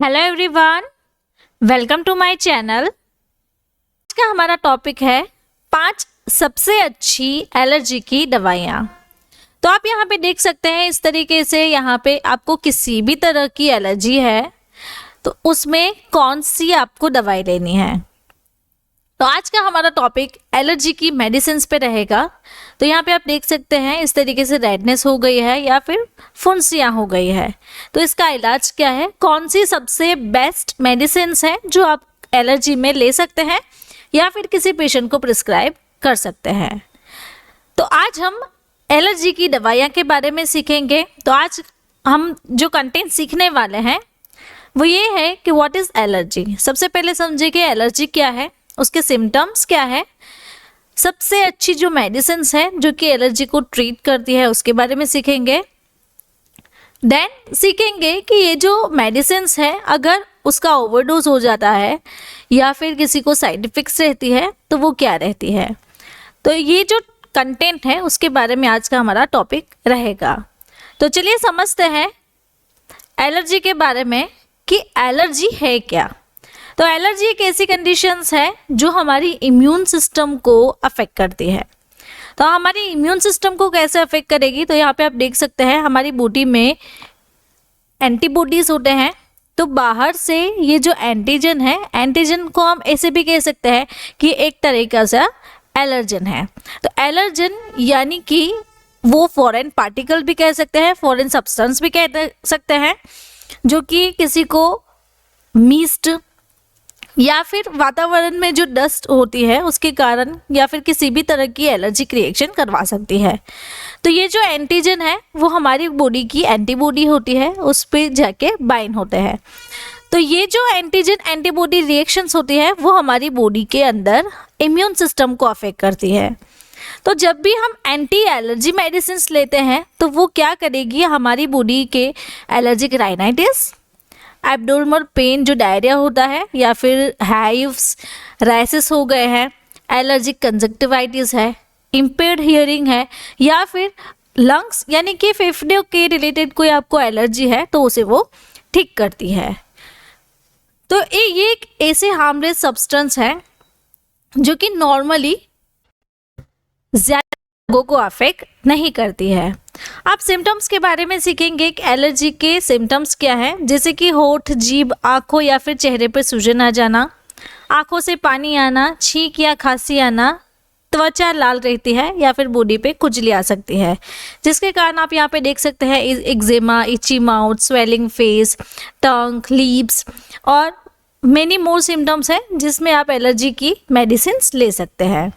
Hello everyone, welcome to my channel. आज का हमारा टॉपिक है 5 सबसे अच्छी एलर्जी की दवाइयाँ। तो आप यहाँ पे देख सकते हैं इस तरीके से, यहाँ पे आपको किसी भी तरह की एलर्जी है तो उसमें कौन सी आपको दवाई लेनी है। तो आज का हमारा टॉपिक एलर्जी की मेडिसिन पे रहेगा। तो यहाँ पे आप देख सकते हैं इस तरीके से रेडनेस हो गई है या फिर फुंसियाँ हो गई है, तो इसका इलाज क्या है, कौन सी सबसे बेस्ट मेडिसिन है जो आप एलर्जी में ले सकते हैं या फिर किसी पेशेंट को प्रिस्क्राइब कर सकते हैं। तो आज हम एलर्जी की दवाइयाँ के बारे में सीखेंगे। तो आज हम जो कंटेंट सीखने वाले हैं वो ये है कि व्हाट इज़ एलर्जी। सबसे पहले समझिए कि एलर्जी क्या है, उसके सिम्टम्स क्या है, सबसे अच्छी जो मेडिसिन है जो कि एलर्जी को ट्रीट करती है उसके बारे में सीखेंगे। देन सीखेंगे कि ये जो मेडिसिन है अगर उसका ओवरडोज हो जाता है या फिर किसी को साइड इफेक्ट्स रहती है तो वो क्या रहती है। तो ये जो कंटेंट है उसके बारे में आज का हमारा टॉपिक रहेगा। तो चलिए समझते हैं एलर्जी के बारे में कि एलर्जी है क्या। तो एलर्जी एक ऐसी कंडीशंस है जो हमारी इम्यून सिस्टम को अफेक्ट करती है। तो हमारी इम्यून सिस्टम को कैसे अफेक्ट करेगी, तो यहाँ पे आप देख सकते हैं हमारी बॉडी में एंटीबॉडीज होते हैं। तो बाहर से ये जो एंटीजन है, एंटीजन को हम ऐसे भी कह सकते हैं कि एक तरीका से एलर्जन है। तो एलर्जन यानी कि वो फॉरेन पार्टिकल भी कह सकते हैं, फॉरेन सब्सटेंस भी कह सकते हैं, जो कि किसी को मीस्ट या फिर वातावरण में जो डस्ट होती है उसके कारण या फिर किसी भी तरह की एलर्जिक रिएक्शन करवा सकती है। तो ये जो एंटीजन है वो हमारी बॉडी की एंटीबॉडी होती है, उस पर जाके बाइंड होते हैं। तो ये जो एंटीजन एंटीबॉडी रिएक्शंस होती है वो हमारी बॉडी के अंदर इम्यून सिस्टम को अफेक्ट करती है। तो जब भी हम एंटी एलर्जी मेडिसिन लेते हैं तो वो क्या करेगी, हमारी बॉडी के एलर्जिक राइनाइटिस, एब्डोमिनल पेन जो डायरिया होता है या फिर हाइव्स, रैसेस हो गए हैं, एलर्जिक कंजक्टिवाइटिस है, इम्पेयर्ड हियरिंग है या फिर लंग्स यानी कि फेफड़े के रिलेटेड कोई आपको एलर्जी है तो उसे वो ठीक करती है। तो ये एक ऐसे हार्मलेस सब्सटेंस है जो कि नॉर्मली ज़्यादा लोगों को अफेक्ट नहीं करती है। आप सिम्टम्स के बारे में सीखेंगे कि एलर्जी के सिम्टम्स क्या हैं, जैसे कि होठ, जीभ, आँखों या फिर चेहरे पर सूजन आ जाना, आँखों से पानी आना, छींक या खांसी आना, त्वचा लाल रहती है या फिर बॉडी पे खुजली आ सकती है, जिसके कारण आप यहाँ पे देख सकते हैं एक्जिमा, इची माउथ, स्वेलिंग फेस, टंग, लिप्स और मेनी मोर सिम्टम्स हैं जिसमें आप एलर्जी की मेडिसिन ले सकते हैं।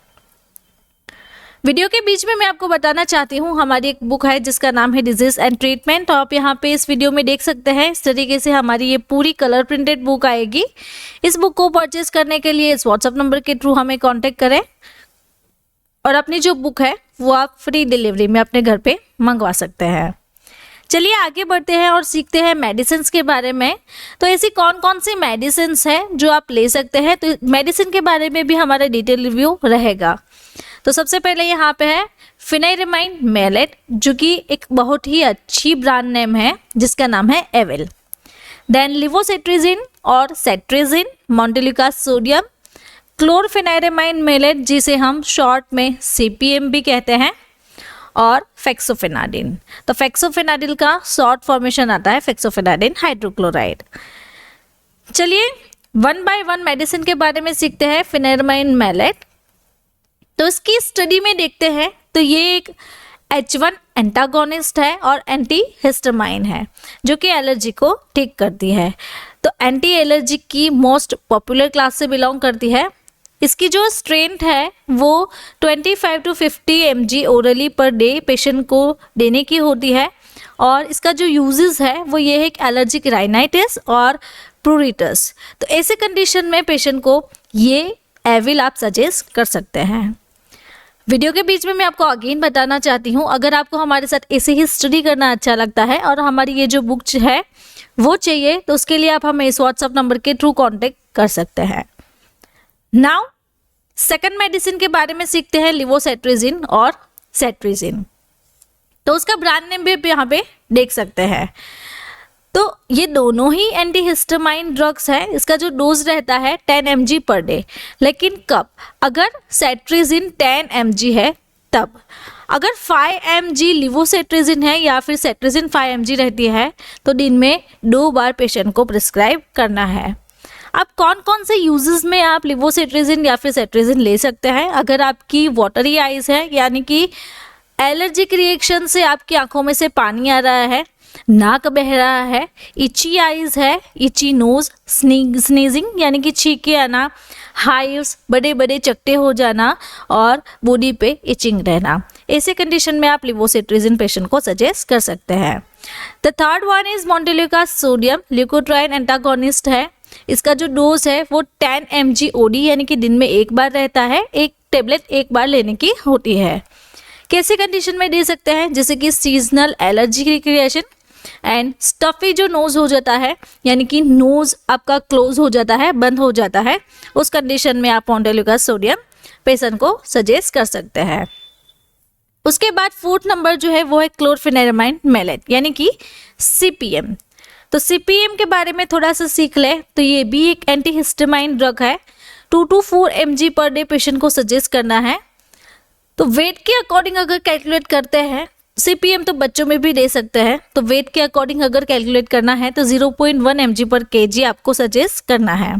वीडियो के बीच में मैं आपको बताना चाहती हूँ हमारी एक बुक है जिसका नाम है डिजीज एंड ट्रीटमेंट। तो आप यहाँ पे इस वीडियो में देख सकते हैं इस तरीके से हमारी ये पूरी कलर प्रिंटेड बुक आएगी। इस बुक को परचेज करने के लिए इस व्हाट्सएप नंबर के थ्रू हमें कांटेक्ट करें और अपनी जो बुक है वो आप फ्री डिलीवरी में अपने घर पे मंगवा सकते हैं। चलिए आगे बढ़ते हैं और सीखते हैं मेडिसिन के बारे में। तो ऐसी कौन कौन सी मेडिसिन है जो आप ले सकते हैं, तो मेडिसिन के बारे में भी हमारा डिटेल रिव्यू रहेगा। तो सबसे पहले यहाँ पे है फिनाइरेमाइन मैलेट, जो कि एक बहुत ही अच्छी ब्रांड नेम है जिसका नाम है एविल। देन लिवोसेट्रिजिन और सेट्रिजिन, मॉन्टेलुकास सोडियम, क्लोरफेनाइरेमाइन मैलेट जिसे हम शॉर्ट में CPM भी कहते हैं, और फेक्सोफेनाडिन। तो फेक्सोफेनाडिल का शॉर्ट फॉर्मेशन आता है फेक्सोफेनाडिन हाइड्रोक्लोराइड। चलिए वन बाय वन मेडिसिन के बारे में सीखते हैं। फिनाइरेमाइन मैलेट, तो इसकी स्टडी में देखते हैं तो ये एक H1 एंटागोनिस्ट है और एंटी हिस्टामाइन है जो कि एलर्जी को ठीक करती है। तो एंटी एलर्जी की मोस्ट पॉपुलर क्लास से बिलोंग करती है। इसकी जो स्ट्रेंथ है वो 25 to 50 mg orally per day patient को देने की होती है, और इसका जो यूजेस है वो ये है कि एलर्जिक राइनाइटिस और प्रूरिटस। तो ऐसे कंडीशन में पेशेंट को ये एविल आप सजेस्ट कर सकते हैं। वीडियो के बीच में मैं आपको अगेन बताना चाहती हूँ, अगर आपको हमारे साथ ऐसे ही स्टडी करना अच्छा लगता है और हमारी ये जो बुक है वो चाहिए तो उसके लिए आप हमें इस व्हाट्सएप नंबर के थ्रू कांटेक्ट कर सकते हैं। नाउ सेकंड मेडिसिन के बारे में सीखते हैं, लिवोसेट्रिजिन और सेट्रिजिन। तो उसका ब्रांड नेम भी यहाँ पे देख सकते हैं। तो ये दोनों ही एंटीहिस्टामाइन ड्रग्स हैं। इसका जो डोज रहता है 10 mg पर डे। लेकिन कब? अगर सेट्रिजिन 10 mg है तब। अगर 5 mg लिवोसेट्रिजिन है या फिर सेट्रिजिन 5 mg रहती है तो दिन में 2 बार पेशेंट को प्रिस्क्राइब करना है। अब कौन कौन से यूजेस में आप लिवोसेट्रिजिन या फिर सेट्रिजिन ले सकते हैं? अगर आपकी वाटरी आइज है, यानी कि एलर्जिक रिएक्शन से आपकी आंखों में से पानी आ रहा है, नाक बह रहा है, इची आइज है, इची नोज, स्नीजिंग यानी कि छींके आना, हाइव्स, बड़े बड़े चकटे हो जाना और बॉडी पे इचिंग रहना, ऐसे कंडीशन में आप लिवोसेट्रिजिन पेशेंट को सजेस्ट कर सकते हैं। The third one is montelukast sodium leukotriene antagonist है। इसका जो डोज है वो 10 mg OD यानी कि दिन में एक बार रहता है। एक टेबलेट एक बार लेने की होती है। कैसे कंडीशन में दे सकते हैं? जैसे कि seasonal allergy creation and stuffy जो नोज हो जाता है, यानी कि नोज आपका क्लोज हो जाता है, बंद हो जाता है, उस कंडीशन में आप मोंटेल्यूका सोडियम पेशेंट को सजेस्ट कर सकते हैं। उसके बाद फोर्थ नंबर जो है वो है क्लोरफेनेरामाइन मैलेट यानी कि CPM। तो CPM के बारे में थोड़ा सा सीख ले तो ये भी एक एंटीहिस्टामाइन ड्रग है। 2 to 4 mg per day patient को सजेस्ट करना है। तो वेट के अकॉर्डिंग अगर कैलकुलेट करते हैं, CPM तो बच्चों में भी दे सकते हैं, तो वेट के अकॉर्डिंग अगर कैलकुलेट करना है तो 0.1 mg पर kg आपको सजेस्ट करना है।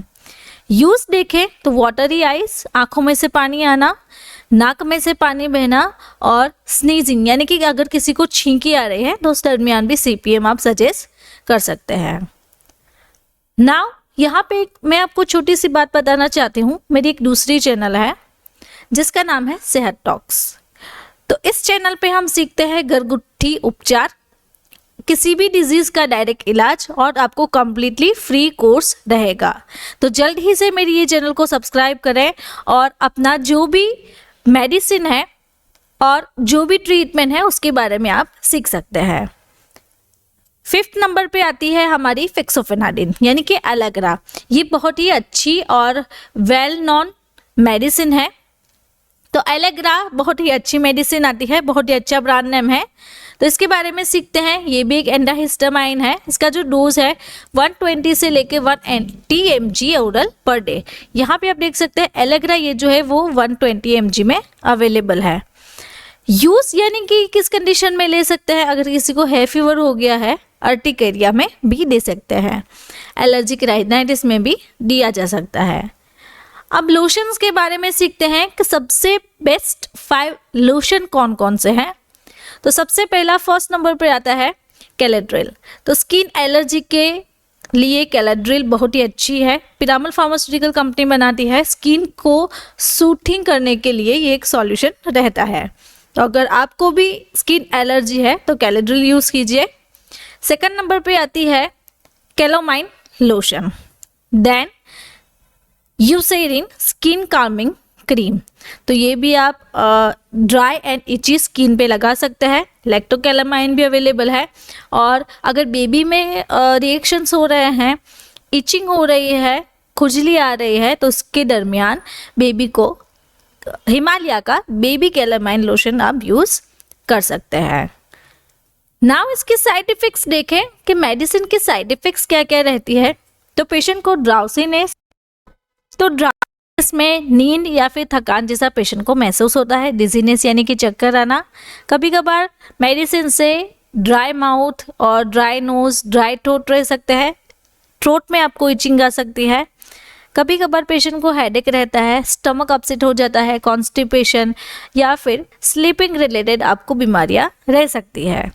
यूज देखें तो वाटरी आइज, आंखों में से पानी आना, नाक में से पानी बहना और स्नीजिंग यानी कि अगर किसी को छींकी आ रही है तो उस दरमियान भी CPM आप सजेस्ट कर सकते हैं। नाउ यहाँ पे मैं आपको छोटी सी बात बताना चाहती हूँ। मेरी एक दूसरी चैनल है जिसका नाम है सेहत टॉक्स। तो इस चैनल पे हम सीखते हैं घरगुथी उपचार, किसी भी डिजीज का डायरेक्ट इलाज और आपको कंप्लीटली फ्री कोर्स रहेगा। तो जल्द ही से मेरी ये चैनल को सब्सक्राइब करें और अपना जो भी मेडिसिन है और जो भी ट्रीटमेंट है उसके बारे में आप सीख सकते हैं। 5th नंबर पे आती है हमारी फेक्सोफेनाडिन यानी कि एलेग्रा। ये बहुत ही अच्छी और वेल नॉन मेडिसिन है। तो एलेग्रा बहुत ही अच्छी मेडिसिन आती है, बहुत ही अच्छा ब्रांड नेम है। तो इसके बारे में सीखते हैं। ये भी एक एंटाहिस्टामाइन है। इसका जो डोज है 120 से लेके 180 mg ओरल पर डे। यहाँ पे आप देख सकते हैं एलेग्रा ये जो है वो 120 mg में अवेलेबल है। यूज यानी कि किस कंडीशन में ले सकते हैं? अगर किसी को है फीवर हो गया है, अर्टिकेरिया में भी दे सकते हैं, एलर्जिक राइनाइटिस में भी दिया जा सकता है। अब लोशंस के बारे में सीखते हैं कि सबसे बेस्ट 5 लोशन कौन कौन से हैं। तो सबसे पहला फर्स्ट नंबर पर आता है कैलेड्रिल। तो स्किन एलर्जी के लिए कैलेड्रिल बहुत ही अच्छी है। पिरामल फार्मास्यूटिकल कंपनी बनाती है। स्किन को सूथिंग करने के लिए ये एक सॉल्यूशन रहता है। तो अगर आपको भी स्किन एलर्जी है तो कैलेड्रिल यूज़ कीजिए। सेकंड नंबर पे आती है कैलोमाइन लोशन, देन यूसेरिन स्किन कार्मिंग क्रीम। तो ये भी आप ड्राई एंड इची स्किन पे लगा सकते हैं। लैक्टोकैलामाइन भी अवेलेबल है। और अगर बेबी में रिएक्शंस हो रहे हैं, इचिंग हो रही है, खुजली आ रही है, तो उसके दरमियान बेबी को हिमालय का बेबी कैलामाइन लोशन आप यूज़ कर सकते हैं। नाउ इसके साइड इफ़ेक्ट्स देखें कि मेडिसिन के साइड इफ़ेक्ट्स क्या क्या रहती है। तो पेशेंट को ड्राउसीनेस, तो ड्राउसीनेस में नींद या फिर थकान जैसा पेशेंट को महसूस होता है। डिजीनेस यानी कि चक्कर आना। कभी कभार मेडिसिन से ड्राई माउथ और ड्राई नोज, ड्राई थ्रोट रह सकते हैं। थ्रोट में आपको इचिंग आ सकती है। कभी कभार पेशेंट को हेडेक रहता है, स्टमक अपसेट हो जाता है, कॉन्स्टिपेशन या फिर स्लीपिंग रिलेटेड आपको बीमारियां रह सकती है।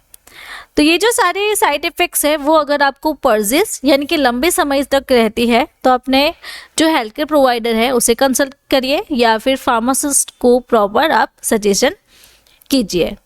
तो ये जो सारे साइड इफ़ेक्ट्स है वो अगर आपको परसिस्ट यानी कि लंबे समय तक रहती है तो अपने जो हेल्थ केयर प्रोवाइडर है उसे कंसल्ट करिए या फिर फार्मासिस्ट को प्रॉपर आप सजेशन कीजिए।